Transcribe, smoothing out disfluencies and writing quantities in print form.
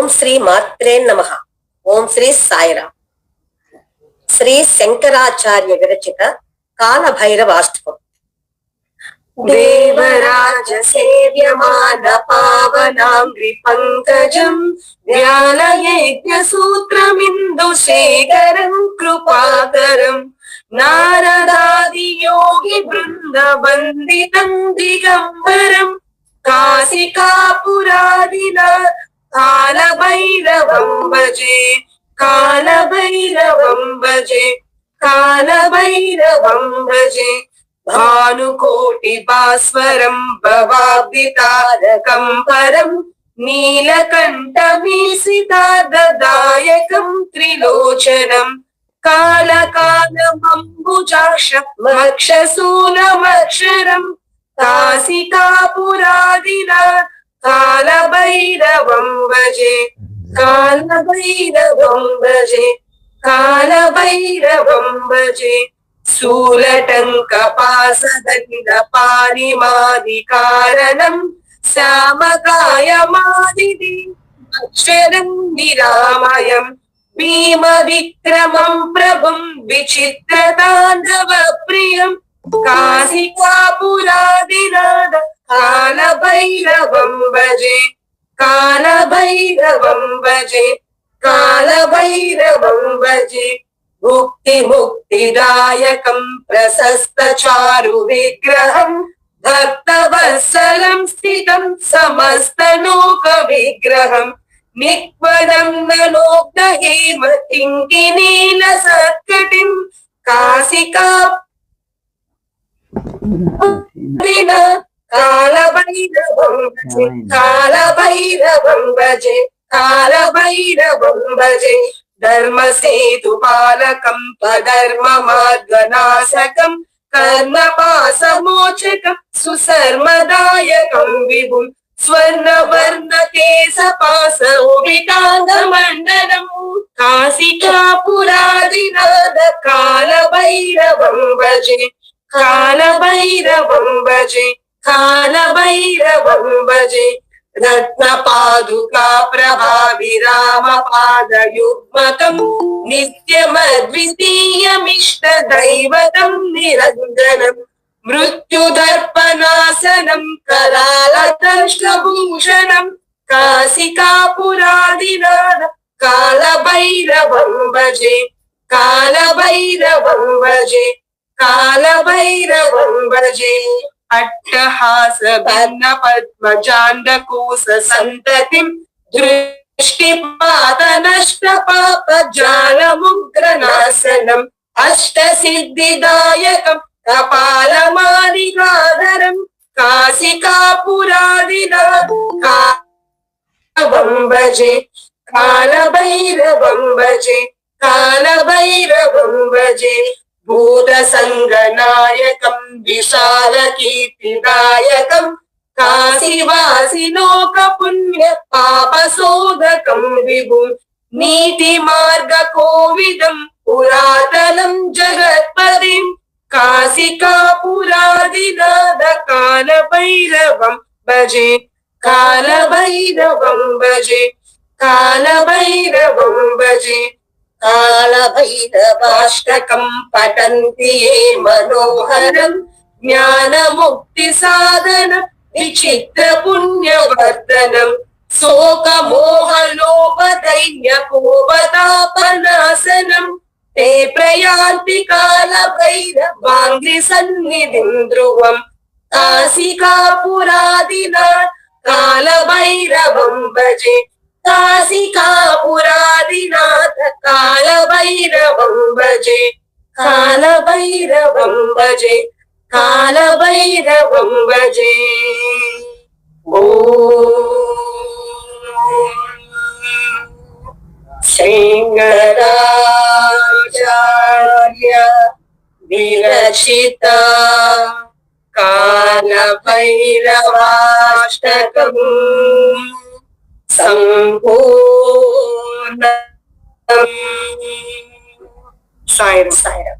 ఓం శ్రీ మాత్రే నమః. ఓం శ్రీ సాయిరాం. శ్రీ శంకరాచార్య విరచిత కాలభైరవాష్టకం. దేవరాజ సేవ్యమాన పావనాంగ్రి పంకజం వ్యాలయజ్ఞ సూత్రమిందు శేఖరం కృపాకరం నారదాది యోగి బృంద వందితం దిగంబరం కాశికాపురాదినాథ్ కాలభైరవం భజే కాలభైరవం భజే కాలభైరవం భజే భానుకోటి భాస్వరం భవాబ్దితారకం పరం నీలకంఠమీసితాదాయకం త్రిలోచనం కాలకాలమంబుజాక్ష మక్షశూలమక్షరం కాశికాపురాదినాథ్ కాలభైరవం భజే కాలభైరవం భజే కాలభైరవం భజే శూలటంకపాసదండ పాణిమాది కారణం శ్యామకాయమాదిది అక్షరం నిరామయం భీమ విక్రమం ప్రభుం విచిత్రతాండవ ప్రియం కాశికాపురాదినాథ కాలభైరవం భజే కాలభైరవం భజే కాలభైరవం భజే ముక్తి ముక్తిదాయకం ప్రశస్త చారు విగ్రహం భక్తవత్సలం స్థితం సమస్త లోక విగ్రహం నిక్వదం నలోక్త హేమతింకి నీల సత్కటిం కాశికా కాలభైరవం భజే కాలభైరవం భజే కాలభైరవం భజే ధర్మసేతు పాలకం స్వధర్మ మార్గనాశకం కర్మపాసమోచకం సుసర్మదాయకం విభుం స్వర్ణవర్ణ కేశపాసోభితాంగ మండలం కాశికాపురాదినాథ కాలభైరవం భజే కాలభైరవం భజే కాలభైరవం భజే రత్న పాదుకా ప్రభా విరామ పాదయుగ్మకం నిత్యమద్వితీయమిష్ట దైవతం నిరంజనం మృత్యుదర్పనాశనం కరాళతంష్ట్రభూషణం కాశికాపురాదినాథ కాలభైరవం భజే కాలభైరవం భజే కాలభైరవం భజే అట్టహాస భిన్న పద్మజాండకోశ సంతతిం దృష్టిపాత నష్ట పాప జాలముగ్రనాశనం అష్ట సిద్ధిదాయకం కపాలమాలికాధరం కాశికాపురాదినాథ కాలభైరవం భజే కాలభైరవం భజే కాలభైరవం భజే భూత సంగనాయకం విశాల కీర్తిదాయకం కాశీవాసి లోక పుణ్య పాపశోధకం విభుం నీతి మార్గ కోవిదం పురాతనం జగత్పదిం కాశికాపురాదినాథ కాలభైరవం భజే కాలభైరవం భజే కాలభైరవం భజే కాలభైరవాష్టకం పఠంతి ఏ మనోహరం జ్ఞానముక్తి సాధన విచిత్ర పుణ్యవర్ధనం శోక మోహ లోభ దైన్య కోపతాపనాశనం తే ప్రయాంతి కాలభైరవాంగ్రి సన్నిధిం ధ్రువం కాశికాపురాదినాథ్ కాలభైరవం భజే కాశికాపురాదినాథ కాలభైరవం భజే కాలభైరవం భజే కాలభైరవం భజే శంకరాచార్య విరచిత కాలభైరవాష్టకం సంపూర్ణ. సాయిరాం.